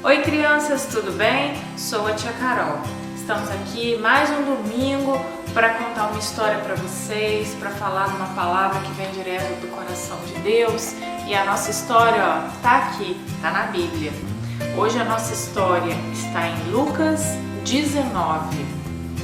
Oi crianças, tudo bem? Sou a tia Carol. Estamos aqui mais um domingo para contar uma história para vocês, para falar uma palavra que vem direto do coração de Deus. E a nossa história, tá aqui, tá na Bíblia. Hoje a nossa história está em Lucas 19.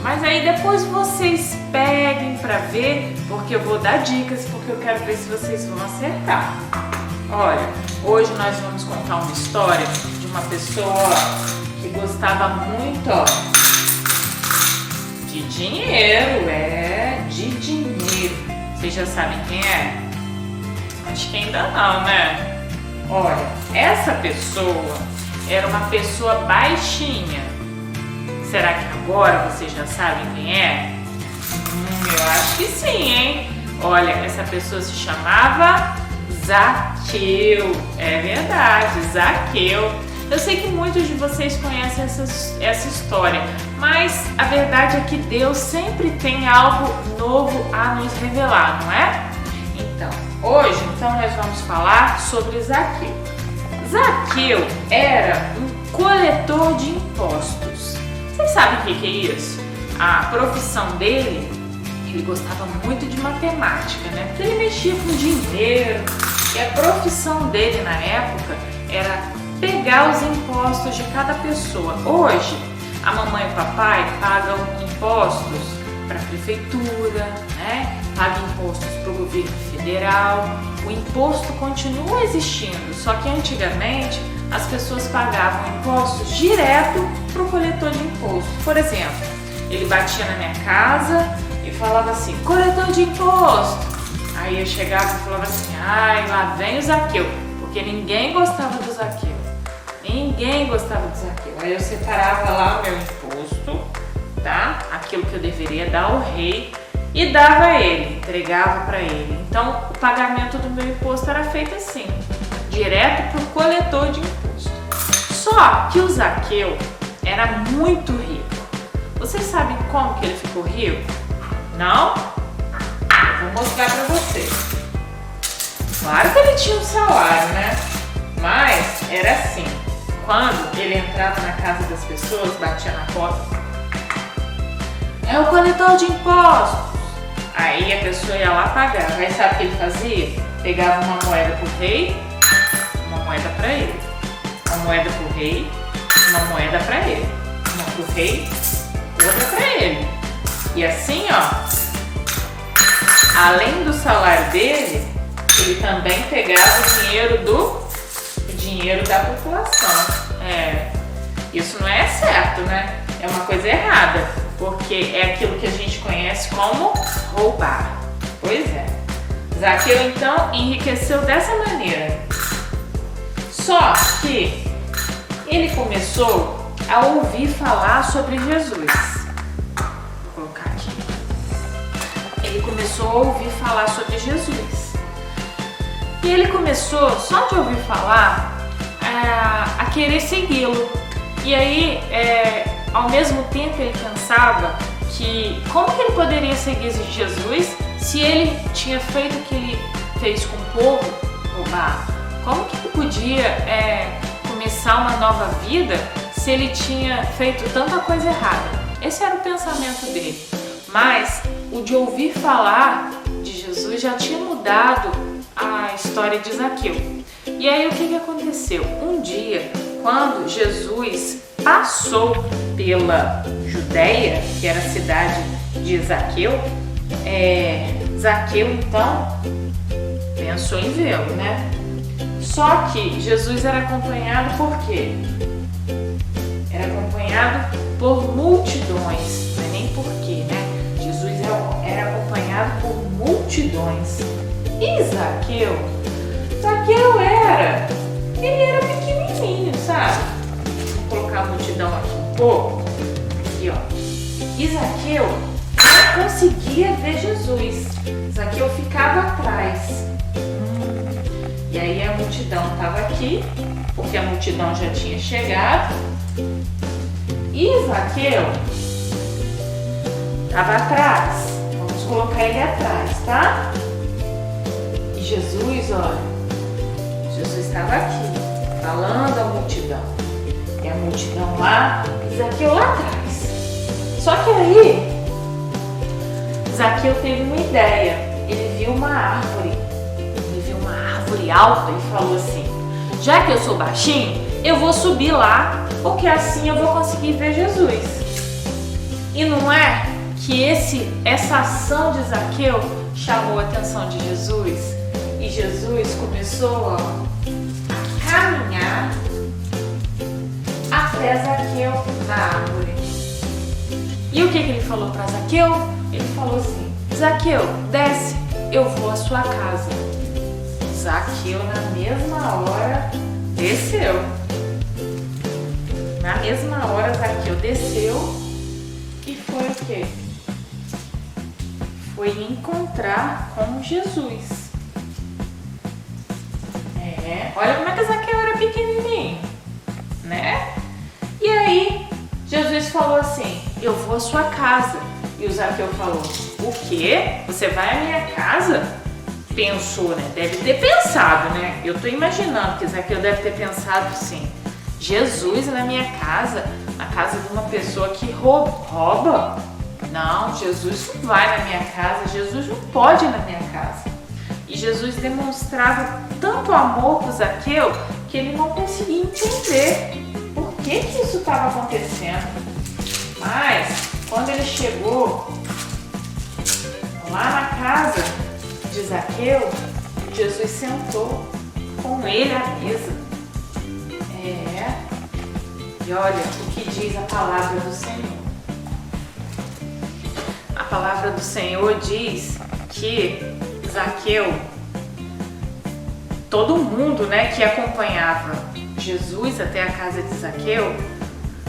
Mas aí depois vocês peguem para ver, porque eu vou dar dicas, porque eu quero ver se vocês vão acertar. Olha, hoje nós vamos contar uma história de uma pessoa que gostava muito de dinheiro, de dinheiro. Vocês já sabem quem é? Acho que ainda não, né? Olha, essa pessoa era uma pessoa baixinha. Será que agora vocês já sabem quem é? Eu acho que sim, hein? Olha, essa pessoa se chamava Zaqueu. É verdade, Zaqueu. Eu sei que muitos de vocês conhecem essa história, mas a verdade é que Deus sempre tem algo novo a nos revelar, não é? Hoje nós vamos falar sobre Zaqueu. Zaqueu era um coletor de impostos. Vocês sabem o que é isso? A profissão dele, ele gostava muito de matemática, né? Porque ele mexia com dinheiro. E a profissão dele na época era pegar os impostos de cada pessoa. Hoje, a mamãe e o papai pagam impostos para a prefeitura, né? Pagam impostos para o governo federal. O imposto continua existindo, só que antigamente as pessoas pagavam impostos direto para o coletor de imposto. Por exemplo, ele batia na minha casa e falava assim: coletor de imposto. Aí eu chegava e falava assim: ai, lá vem o Zaqueu, porque ninguém gostava do Zaqueu. Ninguém gostava do Zaqueu. Aí eu separava lá o meu imposto, tá? Aquilo que eu deveria dar ao rei e dava a ele, entregava para ele. Então o pagamento do meu imposto era feito assim, direto para o coletor de imposto. Só que o Zaqueu era muito rico. Vocês sabem como que ele ficou rico? Não? Eu vou mostrar para vocês. Claro que ele tinha um salário, né? Mas era assim. Quando ele entrava na casa das pessoas, batia na porta: é o coletor de impostos. Aí a pessoa ia lá pagar. Aí sabe o que ele fazia? Pegava uma moeda pro rei, uma moeda para ele. Uma moeda pro rei, uma moeda para ele. Uma pro rei, outra para ele. E assim, além do salário dele, ele também pegava o dinheiro da população. Isso não é certo, né? É uma coisa errada, porque é aquilo que a gente conhece como roubar. Pois é. Zaqueu então enriqueceu dessa maneira. Só que ele começou a ouvir falar sobre Jesus. Vou colocar aqui. Ele começou a ouvir falar sobre Jesus. E ele começou, só de ouvir falar, a querer segui-lo. E aí, ao mesmo tempo, ele pensava que como que ele poderia seguir Jesus se ele tinha feito o que ele fez com o povo, roubar? Como que ele podia começar uma nova vida se ele tinha feito tanta coisa errada? Esse era o pensamento dele. Mas o de ouvir falar de Jesus já tinha mudado a história de Zaqueu. E aí o que aconteceu? Um dia, quando Jesus passou pela Judéia, que era a cidade de Zaqueu, Zaqueu então pensou em vê-lo, né? Só que Jesus era acompanhado por quê? Era acompanhado por multidões, não é nem por quê, né? Jesus era acompanhado por multidões. E Zaqueu ele era pequenininho, sabe? Vou colocar a multidão aqui um pouco. Aqui, E Zaqueu não conseguia ver Jesus. Zaqueu ficava atrás. E aí a multidão estava aqui, porque a multidão já tinha chegado. E Zaqueu estava atrás. Vamos colocar ele atrás, tá? E Jesus, olha, Jesus estava aqui, falando à multidão. a multidão lá e Zaqueu lá atrás. Só que aí, Zaqueu teve uma ideia. Ele viu uma árvore. Ele viu uma árvore alta e falou assim: já que eu sou baixinho, eu vou subir lá, porque assim eu vou conseguir ver Jesus. E não é que essa ação de Zaqueu chamou a atenção de Jesus? E Jesus começou a caminhar até Zaqueu na árvore. E o que ele falou para Zaqueu? Ele falou assim: Zaqueu, desce, eu vou à sua casa. Zaqueu na mesma hora desceu. Na mesma hora Zaqueu desceu e foi o quê? Foi encontrar com Jesus. Olha como é que Zaqueu era pequenininho, né? E aí Jesus falou assim: eu vou à sua casa. E o Zaqueu falou: o quê? Você vai à minha casa? Pensou, né? Deve ter pensado, né? Eu tô imaginando que Zaqueu deve ter pensado assim: Jesus na minha casa, na casa de uma pessoa que rouba? Não, Jesus não vai na minha casa, Jesus não pode ir na minha casa. E Jesus demonstrava tanto amor por Zaqueu que ele não conseguia entender por que isso estava acontecendo. Mas quando ele chegou lá na casa de Zaqueu, Jesus sentou com ele à mesa. E olha o que diz a palavra do Senhor. A palavra do Senhor diz que Zaqueu, todo mundo, né, que acompanhava Jesus até a casa de Zaqueu,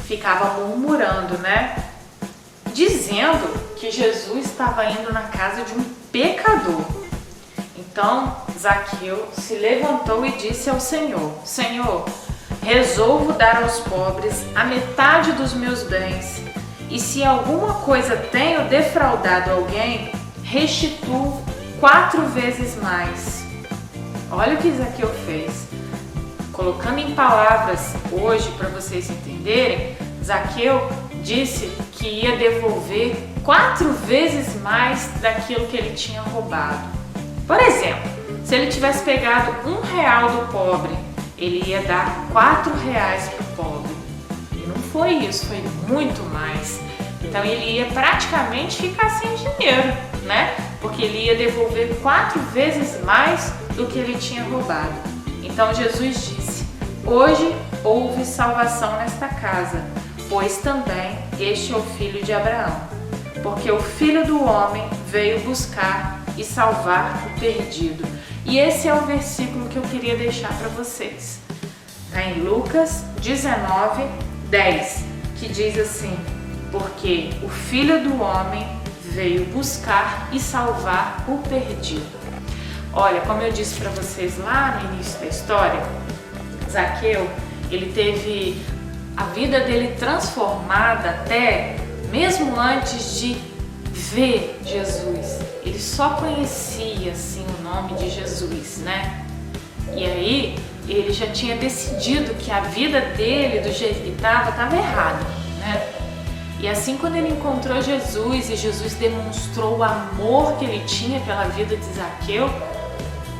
ficava murmurando, né, dizendo que Jesus estava indo na casa de um pecador. Então Zaqueu se levantou e disse ao Senhor: Senhor, resolvo dar aos pobres a metade dos meus bens, e se alguma coisa tenho defraudado alguém, restituo 4 vezes mais. Olha o que Zaqueu fez. Colocando em palavras hoje para vocês entenderem, Zaqueu disse que ia devolver 4 vezes mais daquilo que ele tinha roubado. Por exemplo, se ele tivesse pegado R$1 do pobre, ele ia dar R$4 pro pobre. E não foi isso, foi muito mais. Então ele ia praticamente ficar sem dinheiro, né? Porque ele ia devolver 4 vezes mais do que ele tinha roubado. Então Jesus disse: hoje houve salvação nesta casa, pois também este é o filho de Abraão. Porque o Filho do Homem veio buscar e salvar o perdido. E esse é o versículo que eu queria deixar para vocês. Está em Lucas 19:10, que diz assim: porque o Filho do Homem veio buscar e salvar o perdido. Olha, como eu disse para vocês lá no início da história, Zaqueu, ele teve a vida dele transformada até mesmo antes de ver Jesus. Ele só conhecia assim o nome de Jesus, né? E aí ele já tinha decidido que a vida dele, do jeito que estava errada, né? E assim, quando ele encontrou Jesus e Jesus demonstrou o amor que ele tinha pela vida de Zaqueu,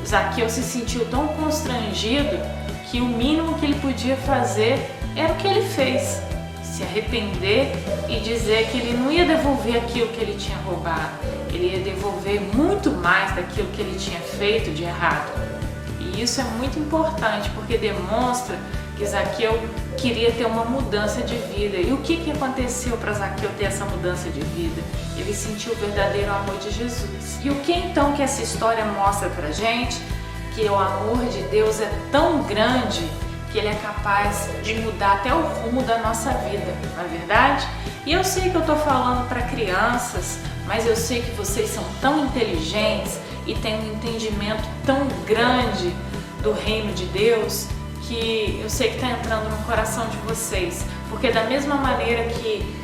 Zaqueu se sentiu tão constrangido que o mínimo que ele podia fazer era o que ele fez: se arrepender e dizer que ele não ia devolver aquilo que ele tinha roubado, ele ia devolver muito mais daquilo que ele tinha feito de errado. E isso é muito importante, porque demonstra que Zaqueu queria ter uma mudança de vida. E o que aconteceu para Zaqueu ter essa mudança de vida? Ele sentiu o verdadeiro amor de Jesus. E o que então que essa história mostra pra gente? Que o amor de Deus é tão grande que ele é capaz de mudar até o rumo da nossa vida, não é verdade? E eu sei que eu tô falando para crianças, mas eu sei que vocês são tão inteligentes e têm um entendimento tão grande do reino de Deus, que eu sei que está entrando no coração de vocês, porque da mesma maneira que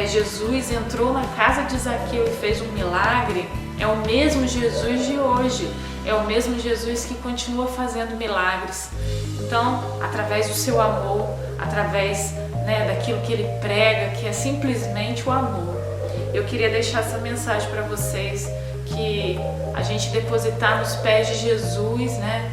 Jesus entrou na casa de Zaqueu e fez um milagre, é o mesmo Jesus de hoje, é o mesmo Jesus que continua fazendo milagres. Então, através do seu amor, através né, daquilo que ele prega, que é simplesmente o amor. Eu queria deixar essa mensagem para vocês, que a gente depositar nos pés de Jesus, né,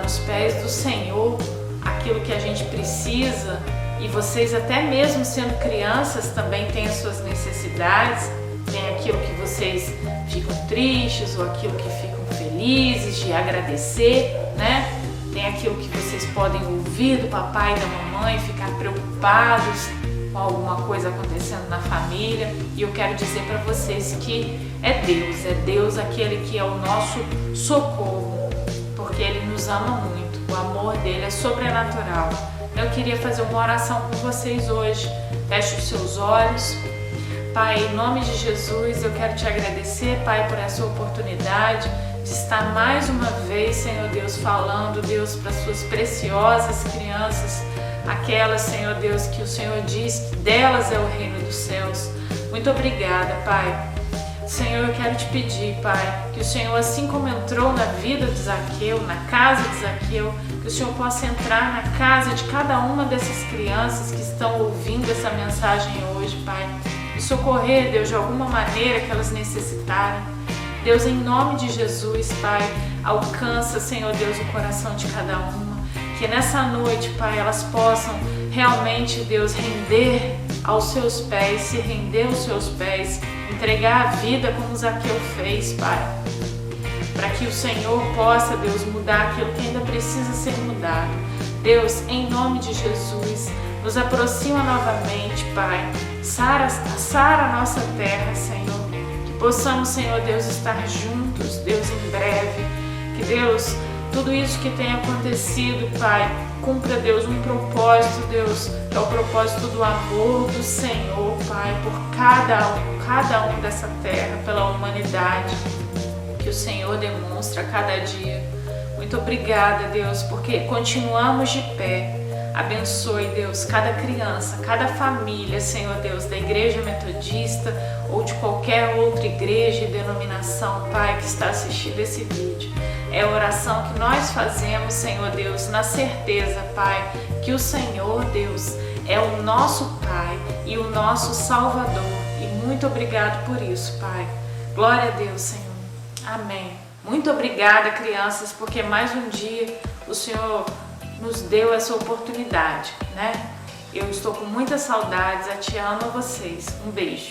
nos pés do Senhor, aquilo que a gente precisa. E vocês, até mesmo sendo crianças, também têm as suas necessidades, tem aquilo que vocês ficam tristes ou aquilo que ficam felizes de agradecer, né? Tem aquilo que vocês podem ouvir do papai e da mamãe, ficar preocupados com alguma coisa acontecendo na família. E eu quero dizer para vocês que é Deus aquele que é o nosso socorro, porque Ele nos ama muito, o amor dele é sobrenatural. Eu queria fazer uma oração com vocês hoje. Feche os seus olhos. Pai, em nome de Jesus, eu quero te agradecer, Pai, por essa oportunidade de estar mais uma vez, Senhor Deus, falando, Deus, para as suas preciosas crianças, aquelas, Senhor Deus, que o Senhor diz que delas é o reino dos céus. Muito obrigada, Pai. Senhor, eu quero te pedir, Pai, que o Senhor, assim como entrou na vida de Zaqueu, na casa de Zaqueu, que o Senhor possa entrar na casa de cada uma dessas crianças que estão ouvindo essa mensagem hoje, Pai, e socorrer, Deus, de alguma maneira que elas necessitarem. Deus, em nome de Jesus, Pai, alcança, Senhor Deus, o coração de cada uma, que nessa noite, Pai, elas possam realmente, Deus, render aos seus pés, se render aos seus pés, entregar a vida como Zaqueu fez, Pai, para que o Senhor possa, Deus, mudar aquilo que ainda precisa ser mudado. Deus, em nome de Jesus, nos aproxima novamente, Pai, sara a nossa terra, Senhor, que possamos, Senhor Deus, estar juntos, Deus, em breve, que Deus, tudo isso que tem acontecido, Pai, cumpra, Deus, um propósito, Deus, é o propósito do amor do Senhor, Pai, por cada um dessa terra, pela humanidade que o Senhor demonstra a cada dia. Muito obrigada, Deus, porque continuamos de pé. Abençoe, Deus, cada criança, cada família, Senhor Deus, da Igreja Metodista ou de qualquer outra igreja e denominação, Pai, que está assistindo esse vídeo. É a oração que nós fazemos, Senhor Deus, na certeza, Pai, que o Senhor, Deus, é o nosso Pai e o nosso Salvador. E muito obrigado por isso, Pai. Glória a Deus, Senhor. Amém. Muito obrigada, crianças, porque mais um dia o Senhor nos deu essa oportunidade, né? Eu estou com muitas saudades, a te amo a vocês. Um beijo.